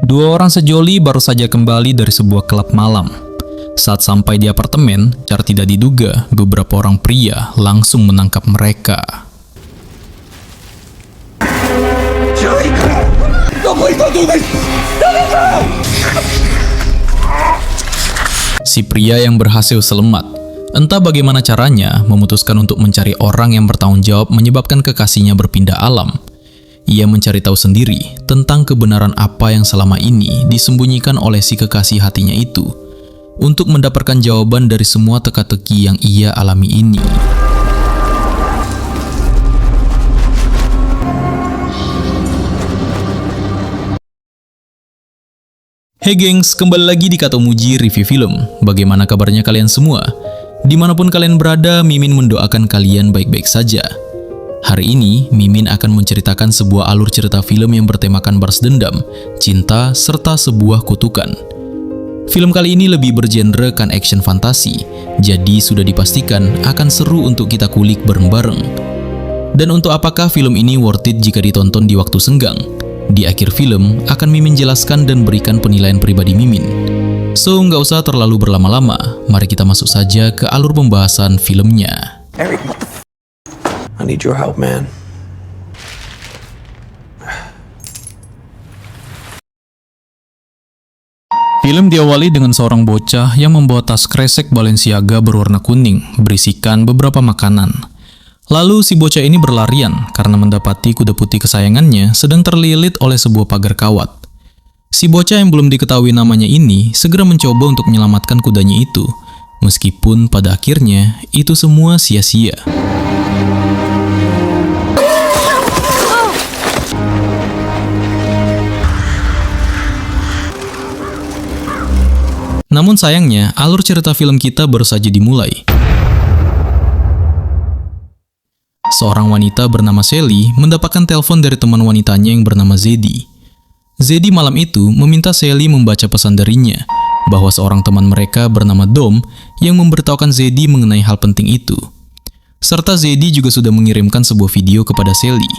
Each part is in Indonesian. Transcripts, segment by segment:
Dua orang sejoli baru saja kembali dari sebuah klub malam. Saat sampai di apartemen, secara tidak diduga, beberapa orang pria langsung menangkap mereka. Si pria yang berhasil selamat, entah bagaimana caranya, memutuskan untuk mencari orang yang bertanggung jawab menyebabkan kekasihnya berpindah alam. Ia mencari tahu sendiri tentang kebenaran apa yang selama ini disembunyikan oleh si kekasih hatinya itu, untuk mendapatkan jawaban dari semua teka-teki yang ia alami ini. Hey gengs, kembali lagi di Kato Muji Review Film. Bagaimana kabarnya kalian semua? Dimanapun kalian berada, Mimin mendoakan kalian baik-baik saja. Hari ini, Mimin akan menceritakan sebuah alur cerita film yang bertemakan balas dendam, cinta, serta sebuah kutukan. Film kali ini lebih bergenrekan action fantasi, jadi sudah dipastikan akan seru untuk kita kulik bareng-bareng. Dan untuk apakah film ini worth it jika ditonton di waktu senggang? Di akhir film, akan Mimin jelaskan dan berikan penilaian pribadi Mimin. So, nggak usah terlalu berlama-lama, mari kita masuk saja ke alur pembahasan filmnya. Eric, what the f***? I need your help, man. Film diawali dengan seorang bocah yang membawa tas kresek Balenciaga berwarna kuning, berisikan beberapa makanan. Lalu si bocah ini berlarian karena mendapati kuda putih kesayangannya sedang terlilit oleh sebuah pagar kawat. Si bocah yang belum diketahui namanya ini segera mencoba untuk menyelamatkan kudanya itu, meskipun pada akhirnya itu semua sia-sia. Namun sayangnya, alur cerita film kita baru saja dimulai. Seorang wanita bernama Sally mendapatkan telepon dari teman wanitanya yang bernama Zedi. Zedi malam itu meminta Sally membaca pesan darinya, bahwa seorang teman mereka bernama Dom yang memberitahukan Zedi mengenai hal penting itu. Serta Zedi juga sudah mengirimkan sebuah video kepada Sally.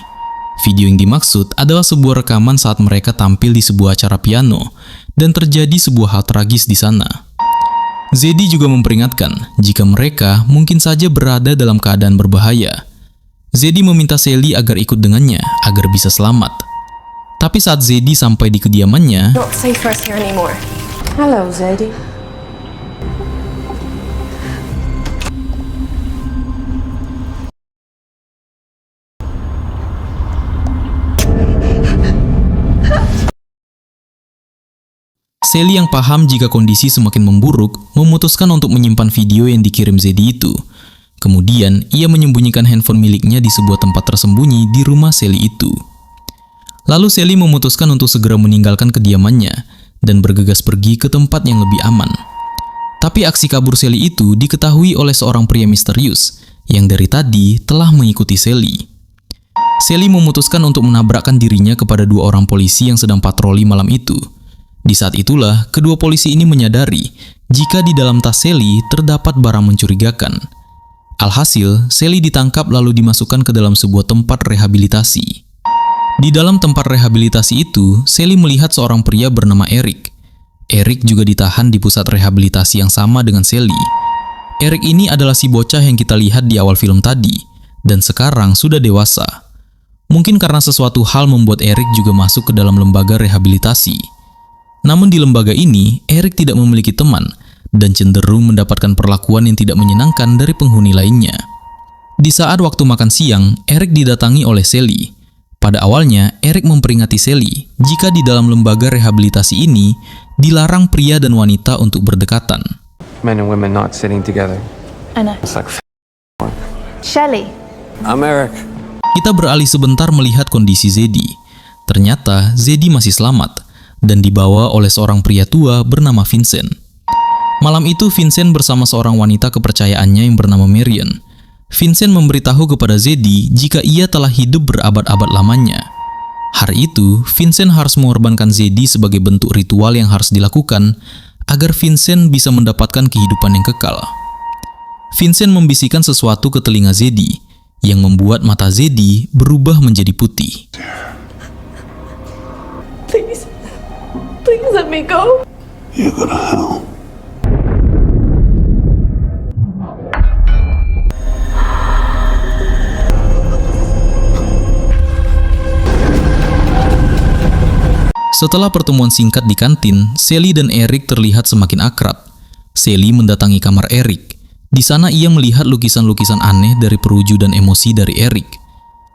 Video yang dimaksud adalah sebuah rekaman saat mereka tampil di sebuah acara piano, dan terjadi sebuah hal tragis di sana. Zedi juga memperingatkan jika mereka mungkin saja berada dalam keadaan berbahaya. Zedi meminta Sally agar ikut dengannya agar bisa selamat. Tapi saat Zedi sampai di kediamannya, Not safe for us here anymore. Hello, Zadie. Sally yang paham jika kondisi semakin memburuk, memutuskan untuk menyimpan video yang dikirim Zedi itu. Kemudian, ia menyembunyikan handphone miliknya di sebuah tempat tersembunyi di rumah Sally itu. Lalu Sally memutuskan untuk segera meninggalkan kediamannya dan bergegas pergi ke tempat yang lebih aman. Tapi aksi kabur Sally itu diketahui oleh seorang pria misterius yang dari tadi telah mengikuti Sally. Sally memutuskan untuk menabrakkan dirinya kepada dua orang polisi yang sedang patroli malam itu. Di saat itulah, kedua polisi ini menyadari jika di dalam tas Sally terdapat barang mencurigakan. Alhasil, Sally ditangkap lalu dimasukkan ke dalam sebuah tempat rehabilitasi. Di dalam tempat rehabilitasi itu, Sally melihat seorang pria bernama Eric. Eric juga ditahan di pusat rehabilitasi yang sama dengan Sally. Eric ini adalah si bocah yang kita lihat di awal film tadi, dan sekarang sudah dewasa. Mungkin karena sesuatu hal membuat Eric juga masuk ke dalam lembaga rehabilitasi. Namun di lembaga ini, Eric tidak memiliki teman, dan cenderung mendapatkan perlakuan yang tidak menyenangkan dari penghuni lainnya. Di saat waktu makan siang, Eric didatangi oleh Sally. Pada awalnya, Eric memperingati Sally jika di dalam lembaga rehabilitasi ini dilarang pria dan wanita untuk berdekatan. Men and women not sitting together. I know. It's like Shelley. I'm Eric. Kita beralih sebentar melihat kondisi Zedi. Ternyata Zedi masih selamat dan dibawa oleh seorang pria tua bernama Vincent. Malam itu Vincent bersama seorang wanita kepercayaannya yang bernama Marion. Vincent memberitahu kepada Zedi jika ia telah hidup berabad-abad lamanya. Hari itu, Vincent harus mengorbankan Zedi sebagai bentuk ritual yang harus dilakukan agar Vincent bisa mendapatkan kehidupan yang kekal. Vincent membisikkan sesuatu ke telinga Zedi yang membuat mata Zedi berubah menjadi putih. Please. Please let me go. You go to hell. Setelah pertemuan singkat di kantin, Sally dan Eric terlihat semakin akrab. Sally mendatangi kamar Eric. Di sana ia melihat lukisan-lukisan aneh dari perwujudan emosi dari Eric.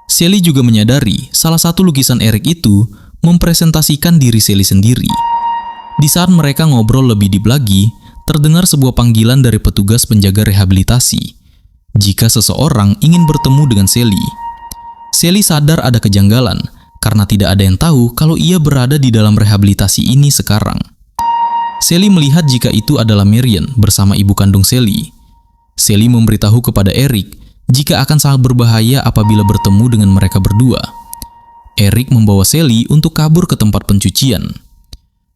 Sally juga menyadari salah satu lukisan Eric itu mempresentasikan diri Sally sendiri. Di saat mereka ngobrol lebih deep lagi, terdengar sebuah panggilan dari petugas penjaga rehabilitasi. Jika seseorang ingin bertemu dengan Sally. Sally sadar ada kejanggalan, karena tidak ada yang tahu kalau ia berada di dalam rehabilitasi ini sekarang. Sally melihat jika itu adalah Marion bersama ibu kandung Sally. Sally memberitahu kepada Eric jika akan sangat berbahaya apabila bertemu dengan mereka berdua. Eric membawa Sally untuk kabur ke tempat pencucian.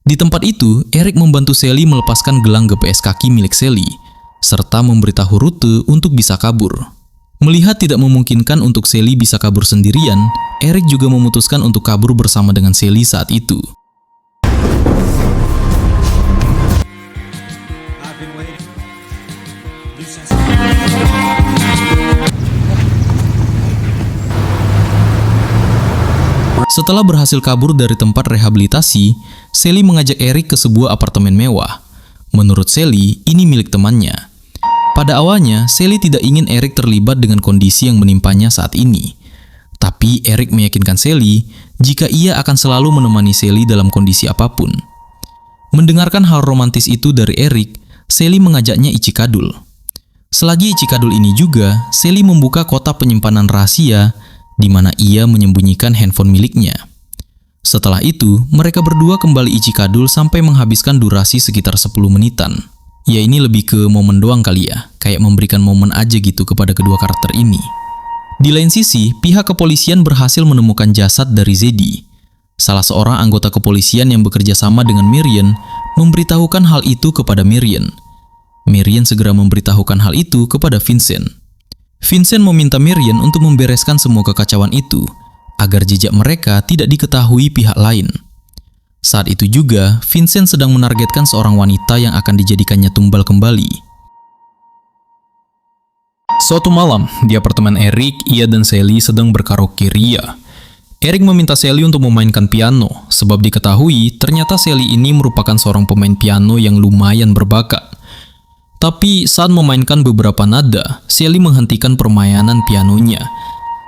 Di tempat itu, Eric membantu Sally melepaskan gelang GPS kaki milik Sally, serta memberitahu rute untuk bisa kabur. Melihat tidak memungkinkan untuk Sally bisa kabur sendirian, Eric juga memutuskan untuk kabur bersama dengan Sally saat itu. Setelah berhasil kabur dari tempat rehabilitasi, Sally mengajak Eric ke sebuah apartemen mewah. Menurut Sally, ini milik temannya. Pada awalnya, Sally tidak ingin Eric terlibat dengan kondisi yang menimpanya saat ini. Tapi Eric meyakinkan Sally jika ia akan selalu menemani Sally dalam kondisi apapun. Mendengarkan hal romantis itu dari Eric, Sally mengajaknya icikadul. Selagi icikadul ini juga, Sally membuka kotak penyimpanan rahasia di mana ia menyembunyikan handphone miliknya. Setelah itu, mereka berdua kembali icikadul sampai menghabiskan durasi sekitar 10 menitan. Ya ini lebih ke momen doang kali ya, kayak memberikan momen aja gitu kepada kedua karakter ini. Di lain sisi, pihak kepolisian berhasil menemukan jasad dari Zedi. Salah seorang anggota kepolisian yang bekerja sama dengan Marion memberitahukan hal itu kepada Marion. Marion segera memberitahukan hal itu kepada Vincent. Vincent meminta Marion untuk membereskan semua kekacauan itu, agar jejak mereka tidak diketahui pihak lain. Saat itu juga, Vincent sedang menargetkan seorang wanita yang akan dijadikannya tumbal kembali. Suatu malam, di apartemen Eric, ia dan Sally sedang berkaraoke ria. Eric meminta Sally untuk memainkan piano, sebab diketahui ternyata Sally ini merupakan seorang pemain piano yang lumayan berbakat. Tapi saat memainkan beberapa nada, Sally menghentikan permainan pianonya.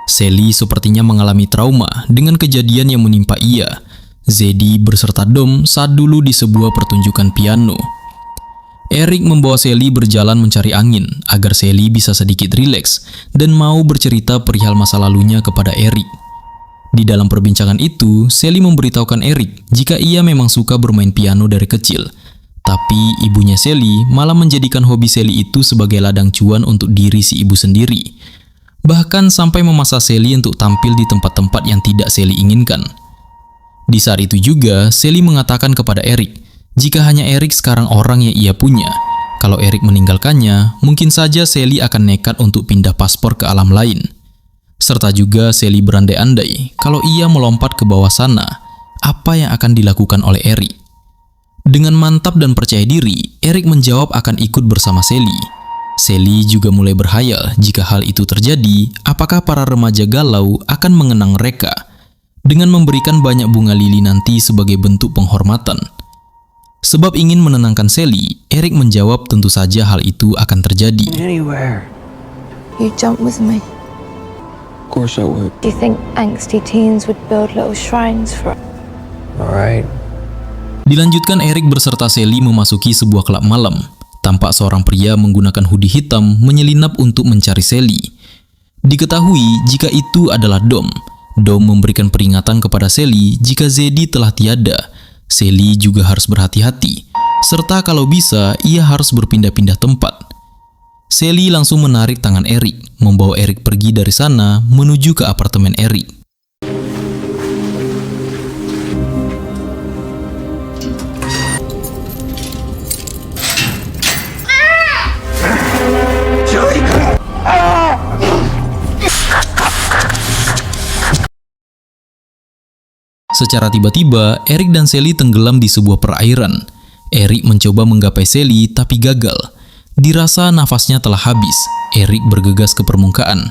Sally sepertinya mengalami trauma dengan kejadian yang menimpa ia. Zedi berserta Dom saat dulu di sebuah pertunjukan piano. Eric membawa Sally berjalan mencari angin agar Sally bisa sedikit rileks dan mau bercerita perihal masa lalunya kepada Eric. Di dalam perbincangan itu, Sally memberitahukan Eric jika ia memang suka bermain piano dari kecil. Tapi ibunya Sally malah menjadikan hobi Sally itu sebagai ladang cuan untuk diri si ibu sendiri. Bahkan sampai memaksa Sally untuk tampil di tempat-tempat yang tidak Sally inginkan. Di saat itu juga, Sally mengatakan kepada Eric, jika hanya Eric sekarang orang yang ia punya. Kalau Eric meninggalkannya, mungkin saja Sally akan nekat untuk pindah paspor ke alam lain. Serta juga Sally berandai-andai, kalau ia melompat ke bawah sana, apa yang akan dilakukan oleh Eric? Dengan mantap dan percaya diri, Eric menjawab akan ikut bersama Sally. Sally juga mulai berhayal jika hal itu terjadi, apakah para remaja galau akan mengenang mereka dengan memberikan banyak bunga lili nanti sebagai bentuk penghormatan. Sebab ingin menenangkan Sally, Eric menjawab tentu saja hal itu akan terjadi. Anywhere. You jump with me. Of course I would. Do you think angsty teens would build little shrines for... Alright. Dilanjutkan Eric berserta Sally memasuki sebuah klub malam. Tampak seorang pria menggunakan hoodie hitam menyelinap untuk mencari Sally. Diketahui jika itu adalah Dom. Dom memberikan peringatan kepada Sally jika Zedi telah tiada. Sally juga harus berhati-hati, serta kalau bisa ia harus berpindah-pindah tempat. Sally langsung menarik tangan Eric, membawa Eric pergi dari sana menuju ke apartemen Eric. Secara tiba-tiba, Eric dan Sally tenggelam di sebuah perairan. Eric mencoba menggapai Sally tapi gagal. Dirasa nafasnya telah habis, Eric bergegas ke permukaan.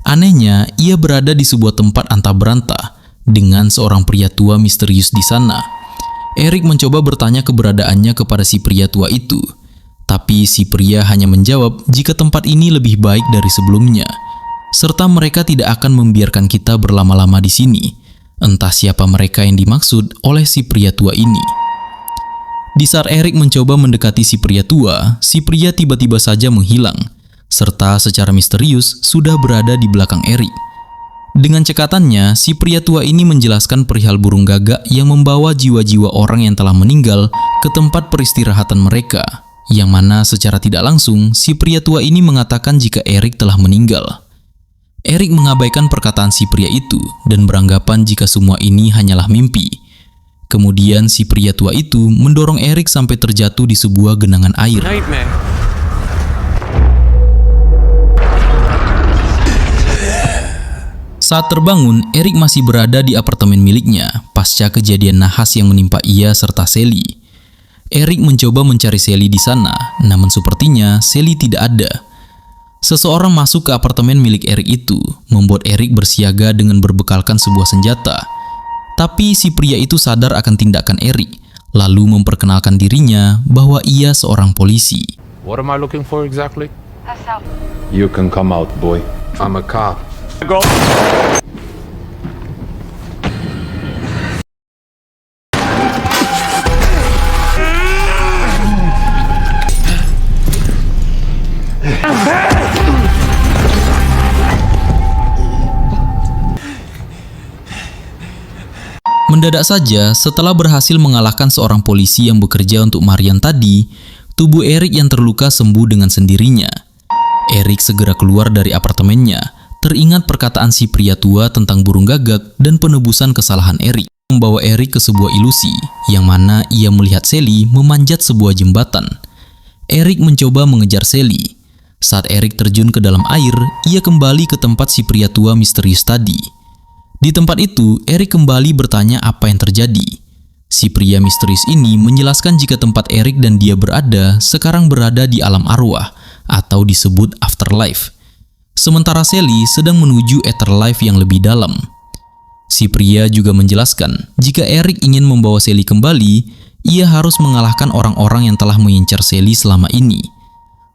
Anehnya, ia berada di sebuah tempat antah berantah dengan seorang pria tua misterius di sana. Eric mencoba bertanya keberadaannya kepada si pria tua itu. Tapi si pria hanya menjawab jika tempat ini lebih baik dari sebelumnya, serta mereka tidak akan membiarkan kita berlama-lama di sini. Entah siapa mereka yang dimaksud oleh si pria tua ini. Di saat Eric mencoba mendekati si pria tua, si pria tiba-tiba saja menghilang, serta secara misterius sudah berada di belakang Eric. Dengan cekatannya, si pria tua ini menjelaskan perihal burung gagak yang membawa jiwa-jiwa orang yang telah meninggal ke tempat peristirahatan mereka, yang mana secara tidak langsung si pria tua ini mengatakan jika Eric telah meninggal. Eric mengabaikan perkataan si pria itu dan beranggapan jika semua ini hanyalah mimpi. Kemudian si pria tua itu mendorong Eric sampai terjatuh di sebuah genangan air. Saat terbangun, Eric masih berada di apartemen miliknya pasca kejadian nahas yang menimpa ia serta Sally. Eric mencoba mencari Sally di sana, namun sepertinya Sally tidak ada. Seseorang masuk ke apartemen milik Eric itu, membuat Eric bersiaga dengan berbekalkan sebuah senjata. Tapi si pria itu sadar akan tindakan Eric, lalu memperkenalkan dirinya bahwa ia seorang polisi. What am I looking for exactly? Herself. You can come out, boy. I'm a cop. Go. Mendadak saja, setelah berhasil mengalahkan seorang polisi yang bekerja untuk Marian tadi, tubuh Eric yang terluka sembuh dengan sendirinya. Eric segera keluar dari apartemennya, teringat perkataan si pria tua tentang burung gagak dan penebusan kesalahan Eric, membawa Eric ke sebuah ilusi, yang mana ia melihat Sally memanjat sebuah jembatan. Eric mencoba mengejar Sally. Saat Eric terjun ke dalam air, ia kembali ke tempat si pria tua misterius tadi. Di tempat itu, Eric kembali bertanya apa yang terjadi. Si pria misterius ini menjelaskan jika tempat Eric dan dia berada sekarang berada di alam arwah atau disebut afterlife. Sementara Sally sedang menuju etherlife yang lebih dalam. Si pria juga menjelaskan jika Eric ingin membawa Sally kembali, ia harus mengalahkan orang-orang yang telah mengincar Sally selama ini.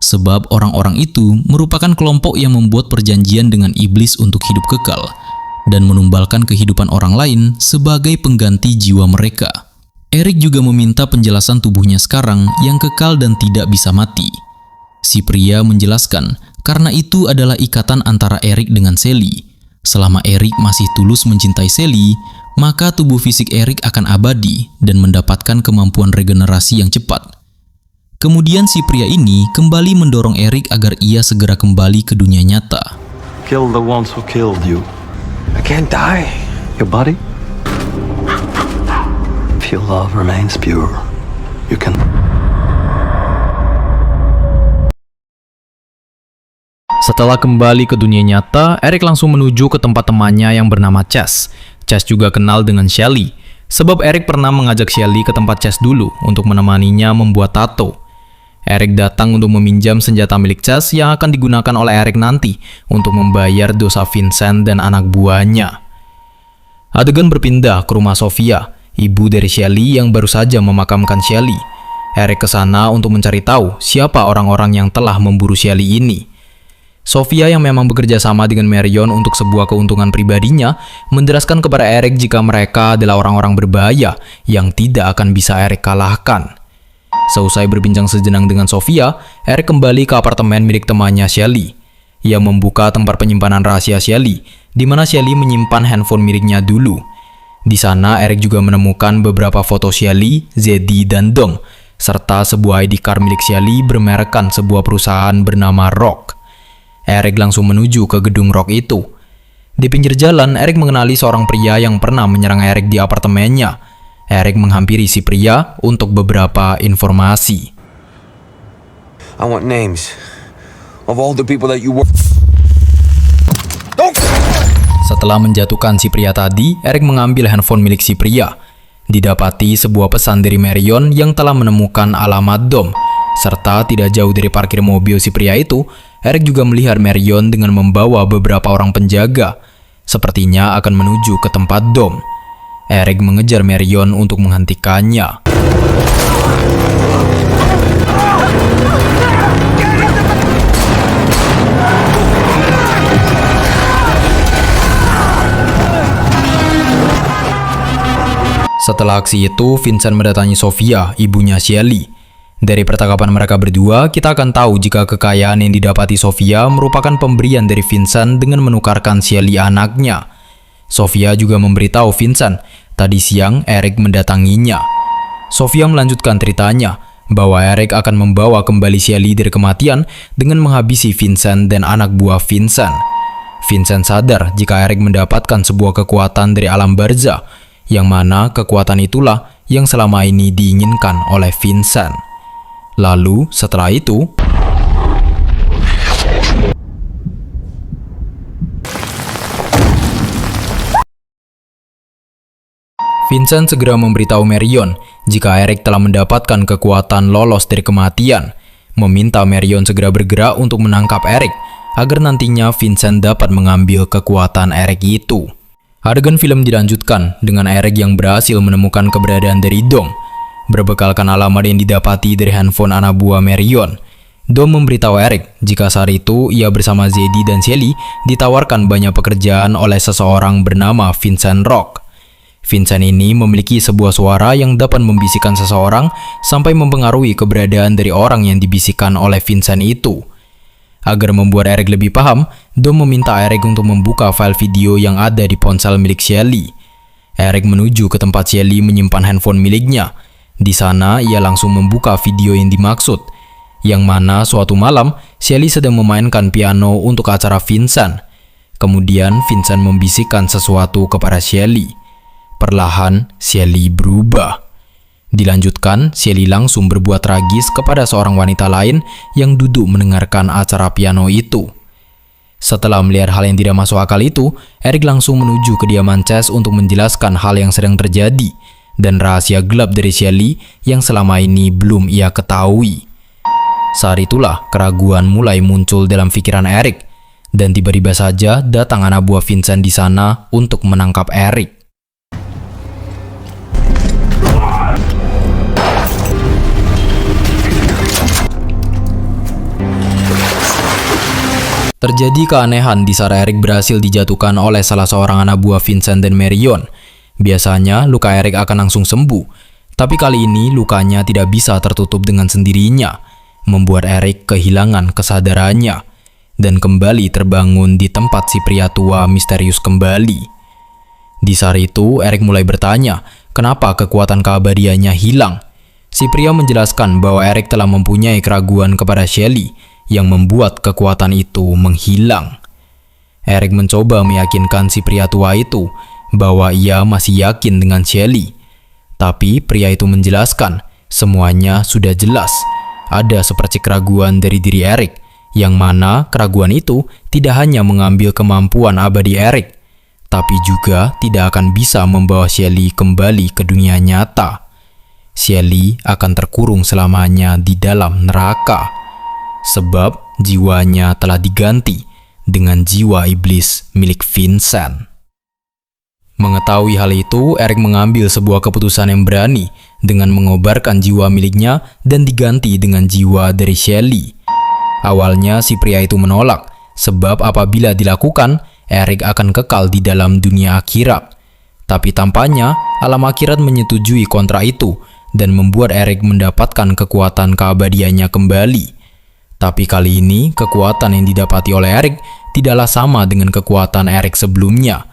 Sebab orang-orang itu merupakan kelompok yang membuat perjanjian dengan iblis untuk hidup kekal dan menumbalkan kehidupan orang lain sebagai pengganti jiwa mereka. Eric juga meminta penjelasan tubuhnya sekarang yang kekal dan tidak bisa mati. Si pria menjelaskan karena itu adalah ikatan antara Eric dengan Sally. Selama Eric masih tulus mencintai Sally, maka tubuh fisik Eric akan abadi dan mendapatkan kemampuan regenerasi yang cepat. Kemudian si pria ini kembali mendorong Eric agar ia segera kembali ke dunia nyata. Kill the ones who killed you. I can't die. Your body? If your love remains pure, you can. Setelah kembali ke dunia nyata, Eric langsung menuju ke tempat temannya yang bernama Chess. Chess juga kenal dengan Sally, sebab Eric pernah mengajak Sally ke tempat Chess dulu untuk menemaninya membuat tato. Eric datang untuk meminjam senjata milik Chess yang akan digunakan oleh Eric nanti untuk membayar dosa Vincent dan anak buahnya. Adegan berpindah ke rumah Sofia, ibu dari Sally yang baru saja memakamkan Sally. Eric ke sana untuk mencari tahu siapa orang-orang yang telah memburu Sally ini. Sofia yang memang bekerja sama dengan Marion untuk sebuah keuntungan pribadinya menjelaskan kepada Eric jika mereka adalah orang-orang berbahaya yang tidak akan bisa Eric kalahkan. Seusai berbincang sejenak dengan Sofia, Eric kembali ke apartemen milik temannya Sally. Ia membuka tempat penyimpanan rahasia Sally, di mana Sally menyimpan handphone miliknya dulu. Di sana, Eric juga menemukan beberapa foto Sally, Zeddy, dan Dong, serta sebuah ID card milik Sally bermerekkan sebuah perusahaan bernama Rock. Eric langsung menuju ke gedung Rock itu. Di pinggir jalan, Eric mengenali seorang pria yang pernah menyerang Eric di apartemennya. Eric menghampiri si pria untuk beberapa informasi. I want names of all the people that you work. Don't Setelah menjatuhkan si pria tadi, Eric mengambil handphone milik si pria. Didapati sebuah pesan dari Marion yang telah menemukan alamat Dom. Serta tidak jauh dari parkir mobil si pria itu, Eric juga melihat Marion dengan membawa beberapa orang penjaga. Sepertinya akan menuju ke tempat Dom. Eric mengejar Marion untuk menghentikannya. Setelah aksi itu, Vincent mendatangi Sofia, ibunya Shelly. Dari percakapan mereka berdua, kita akan tahu jika kekayaan yang didapati Sofia merupakan pemberian dari Vincent dengan menukarkan Shelly anaknya. Sofia juga memberitahu Vincent, tadi siang Eric mendatanginya. Sofia melanjutkan ceritanya, bahwa Eric akan membawa kembali Shelly dari kematian dengan menghabisi Vincent dan anak buah Vincent. Vincent sadar jika Eric mendapatkan sebuah kekuatan dari alam barzah, yang mana kekuatan itulah yang selama ini diinginkan oleh Vincent. Lalu setelah itu, Vincent segera memberitahu Marion jika Eric telah mendapatkan kekuatan lolos dari kematian, meminta Marion segera bergerak untuk menangkap Eric agar nantinya Vincent dapat mengambil kekuatan Eric itu. Adegan film dilanjutkan dengan Eric yang berhasil menemukan keberadaan dari Dom. Berbekalkan alamat yang didapati dari handphone anak buah Marion, Dom memberitahu Eric jika saat itu ia bersama Zeddy dan Shelly ditawarkan banyak pekerjaan oleh seseorang bernama Vincent Rock. Vincent ini memiliki sebuah suara yang dapat membisikkan seseorang sampai mempengaruhi keberadaan dari orang yang dibisikkan oleh Vincent itu. Agar membuat Eric lebih paham, Dom meminta Eric untuk membuka file video yang ada di ponsel milik Shelly. Eric menuju ke tempat Shelly menyimpan handphone miliknya. Di sana, ia langsung membuka video yang dimaksud, yang mana suatu malam, Shelly sedang memainkan piano untuk acara Vincent. Kemudian, Vincent membisikkan sesuatu kepada Shelly. Perlahan, Shelly berubah. Dilanjutkan, Shelly langsung berbuat tragis kepada seorang wanita lain yang duduk mendengarkan acara piano itu. Setelah melihat hal yang tidak masuk akal itu, Eric langsung menuju kediaman Chess untuk menjelaskan hal yang sedang terjadi dan rahasia gelap dari Shelly yang selama ini belum ia ketahui. Saat itulah keraguan mulai muncul dalam pikiran Eric, dan tiba-tiba saja datang anak buah Vincent di sana untuk menangkap Eric. Terjadi keanehan di saat Eric berhasil dijatuhkan oleh salah seorang anak buah Vincent dan Marion. Biasanya luka Eric akan langsung sembuh, tapi kali ini lukanya tidak bisa tertutup dengan sendirinya, membuat Eric kehilangan kesadarannya dan kembali terbangun di tempat si pria tua misterius kembali. Di saat itu, Eric mulai bertanya, kenapa kekuatan keabadiannya hilang? Si pria menjelaskan bahwa Eric telah mempunyai keraguan kepada Shelly, yang membuat kekuatan itu menghilang. Eric mencoba meyakinkan si pria tua itu bahwa ia masih yakin dengan Shelly. Tapi pria itu menjelaskan semuanya sudah jelas. Ada seperti keraguan dari diri Eric, yang mana keraguan itu tidak hanya mengambil kemampuan abadi Eric, tapi juga tidak akan bisa membawa Shelly kembali ke dunia nyata. Shelly akan terkurung selamanya di dalam neraka. Sebab jiwanya telah diganti dengan jiwa iblis milik Vincent. Mengetahui hal itu, Eric mengambil sebuah keputusan yang berani dengan mengobarkan jiwa miliknya dan diganti dengan jiwa dari Shelly. Awalnya si pria itu menolak, sebab apabila dilakukan, Eric akan kekal di dalam dunia akhirat. Tapi tampaknya alam akhirat menyetujui kontrak itu dan membuat Eric mendapatkan kekuatan keabadiannya kembali. Tapi kali ini, kekuatan yang didapati oleh Eric tidaklah sama dengan kekuatan Eric sebelumnya,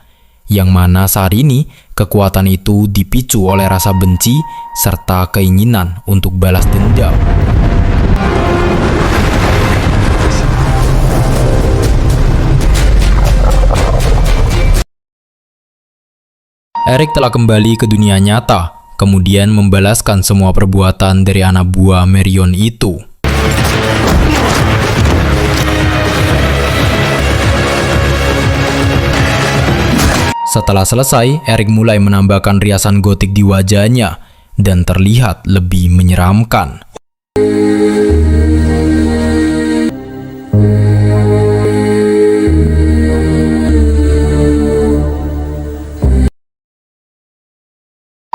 yang mana saat ini kekuatan itu dipicu oleh rasa benci serta keinginan untuk balas dendam. Eric telah kembali ke dunia nyata, kemudian membalaskan semua perbuatan dari anak buah Marion itu. Setelah selesai, Eric mulai menambahkan riasan gotik di wajahnya dan terlihat lebih menyeramkan.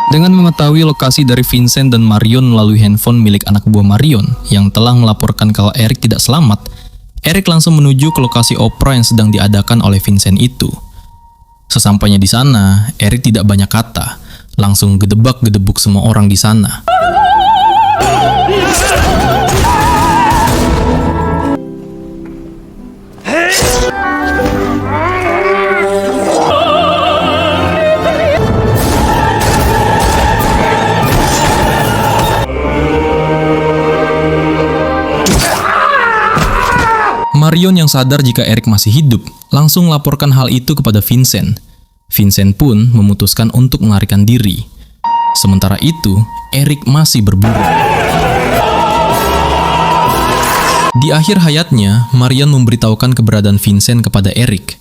Dengan mengetahui lokasi dari Vincent dan Marion melalui handphone milik anak buah Marion yang telah melaporkan kalau Eric tidak selamat, Eric langsung menuju ke lokasi opera yang sedang diadakan oleh Vincent itu. Sesampainya di sana, Eric tidak banyak kata, langsung gedebak-gedebuk semua orang di sana. Marion yang sadar jika Eric masih hidup, langsung melaporkan hal itu kepada Vincent. Vincent pun memutuskan untuk melarikan diri. Sementara itu, Eric masih berburu. Di akhir hayatnya, Marion memberitahukan keberadaan Vincent kepada Eric.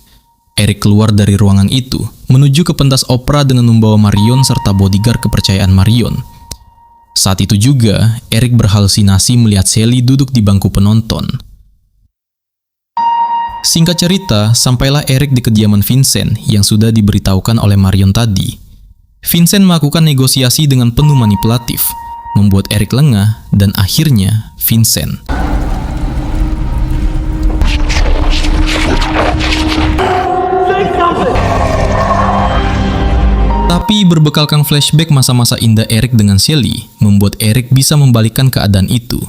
Eric keluar dari ruangan itu, menuju ke pentas opera dengan membawa Marion serta bodyguard kepercayaan Marion. Saat itu juga, Eric berhalusinasi melihat Sally duduk di bangku penonton. Singkat cerita, sampailah Eric di kediaman Vincent yang sudah diberitahukan oleh Marion tadi. Vincent melakukan negosiasi dengan penuh manipulatif, membuat Eric lengah dan akhirnya Vincent. Tapi berbekalkan flashback masa-masa indah Eric dengan Sally, membuat Eric bisa membalikkan keadaan itu.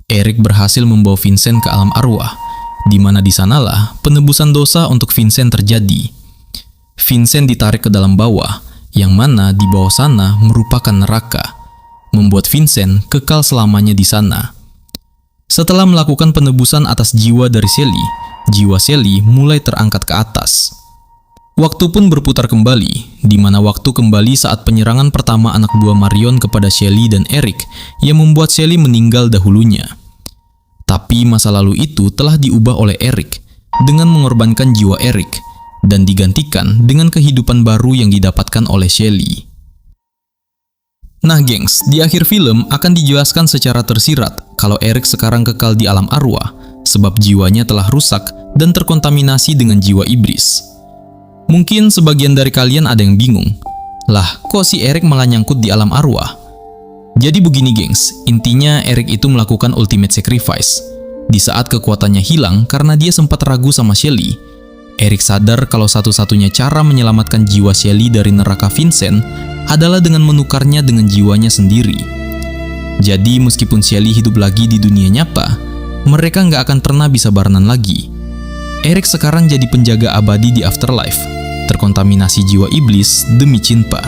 Eric berhasil membawa Vincent ke alam arwah, di mana di sanalah penebusan dosa untuk Vincent terjadi. Vincent ditarik ke dalam bawah, yang mana di bawah sana merupakan neraka, membuat Vincent kekal selamanya di sana. Setelah melakukan penebusan atas jiwa dari Sally, jiwa Sally mulai terangkat ke atas. Waktu pun berputar kembali, di mana waktu kembali saat penyerangan pertama anak buah Marion kepada Sally dan Eric yang membuat Sally meninggal dahulunya. Tapi masa lalu itu telah diubah oleh Eric dengan mengorbankan jiwa Eric dan digantikan dengan kehidupan baru yang didapatkan oleh Sally. Nah gengs, di akhir film akan dijelaskan secara tersirat kalau Eric sekarang kekal di alam arwah sebab jiwanya telah rusak dan terkontaminasi dengan jiwa iblis. Mungkin sebagian dari kalian ada yang bingung, lah kok si Eric malah nyangkut di alam arwah? Jadi begini gengs, intinya Eric itu melakukan ultimate sacrifice. Di saat kekuatannya hilang karena dia sempat ragu sama Sally, Eric sadar kalau satu-satunya cara menyelamatkan jiwa Sally dari neraka Vincent adalah dengan menukarnya dengan jiwanya sendiri. Jadi meskipun Sally hidup lagi di dunia nyata, mereka nggak akan pernah bisa barengan lagi. Eric sekarang jadi penjaga abadi di afterlife, terkontaminasi jiwa iblis demi cinta.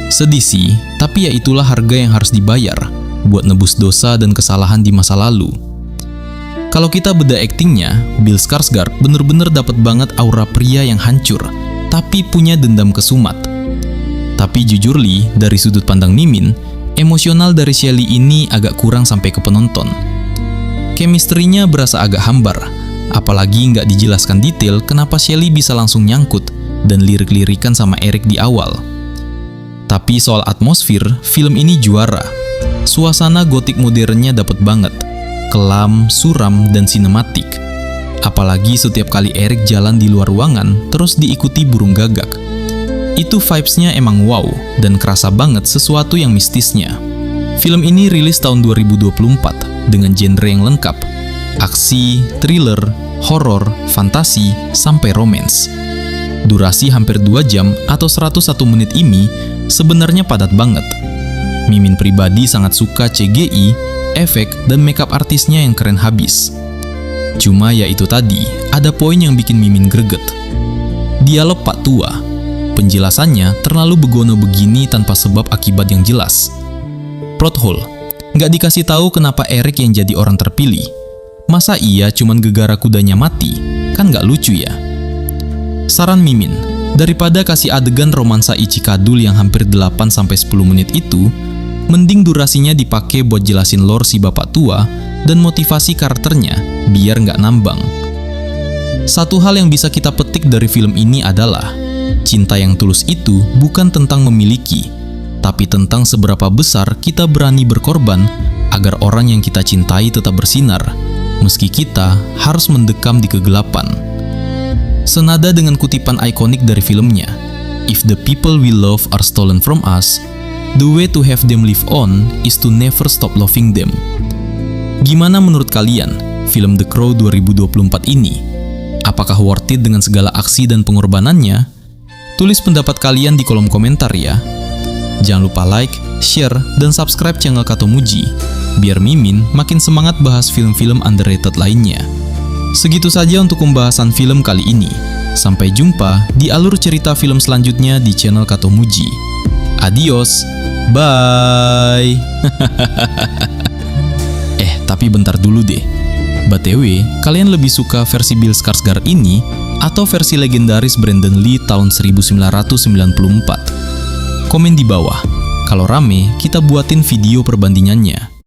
Sedih sih, tapi ya itulah harga yang harus dibayar buat nebus dosa dan kesalahan di masa lalu. Kalau kita beda aktingnya, Bill Skarsgård bener-bener dapat banget aura pria yang hancur, tapi punya dendam kesumat. Tapi jujur li, dari sudut pandang Mimin, emosional dari Sally ini agak kurang sampai ke penonton. Chemistry-nya berasa agak hambar, apalagi nggak dijelaskan detail kenapa Sally bisa langsung nyangkut dan lirik-lirikan sama Eric di awal. Tapi soal atmosfer, film ini juara. Suasana gotik modernnya dapet banget. Kelam, suram, dan sinematik. Apalagi setiap kali Eric jalan di luar ruangan, terus diikuti burung gagak. Itu vibes-nya emang wow, dan kerasa banget sesuatu yang mistisnya. Film ini rilis tahun 2024, dengan genre yang lengkap. Aksi, thriller, horor, fantasi, sampai romance. Durasi hampir 2 jam atau 101 menit ini sebenarnya padat banget. Mimin pribadi sangat suka CGI, efek, dan makeup artisnya yang keren habis. Cuma ya itu tadi, ada poin yang bikin Mimin greget. Dialog Pak Tua. Penjelasannya terlalu begono begini tanpa sebab akibat yang jelas. Plot hole. Nggak dikasih tahu kenapa Eric yang jadi orang terpilih. Masa iya cuman gegara kudanya mati? Kan nggak lucu ya? Saran Mimin, daripada kasih adegan romansa Ichikadul yang hampir 8-10 menit itu, mending durasinya dipakai buat jelasin lore si bapak tua dan motivasi karakternya biar nggak nambang. Satu hal yang bisa kita petik dari film ini adalah Cinta yang tulus itu bukan tentang memiliki, tapi tentang seberapa besar kita berani berkorban agar orang yang kita cintai tetap bersinar, meski kita harus mendekam di kegelapan. Senada dengan kutipan ikonik dari filmnya, "If the people we love are stolen from us, the way to have them live on is to never stop loving them." Gimana menurut kalian film The Crow 2024 ini? Apakah worth it dengan segala aksi dan pengorbanannya? Tulis pendapat kalian di kolom komentar ya. Jangan lupa like, share, dan subscribe channel Katomuji, biar Mimin makin semangat bahas film-film underrated lainnya. Segitu saja untuk pembahasan film kali ini. Sampai jumpa di alur cerita film selanjutnya di channel Katomuji. Adios, bye! Tapi bentar dulu deh. BTW, kalian lebih suka versi Bill Skarsgård ini atau versi legendaris Brandon Lee tahun 1994? Komen di bawah. Kalau rame, kita buatin video perbandingannya.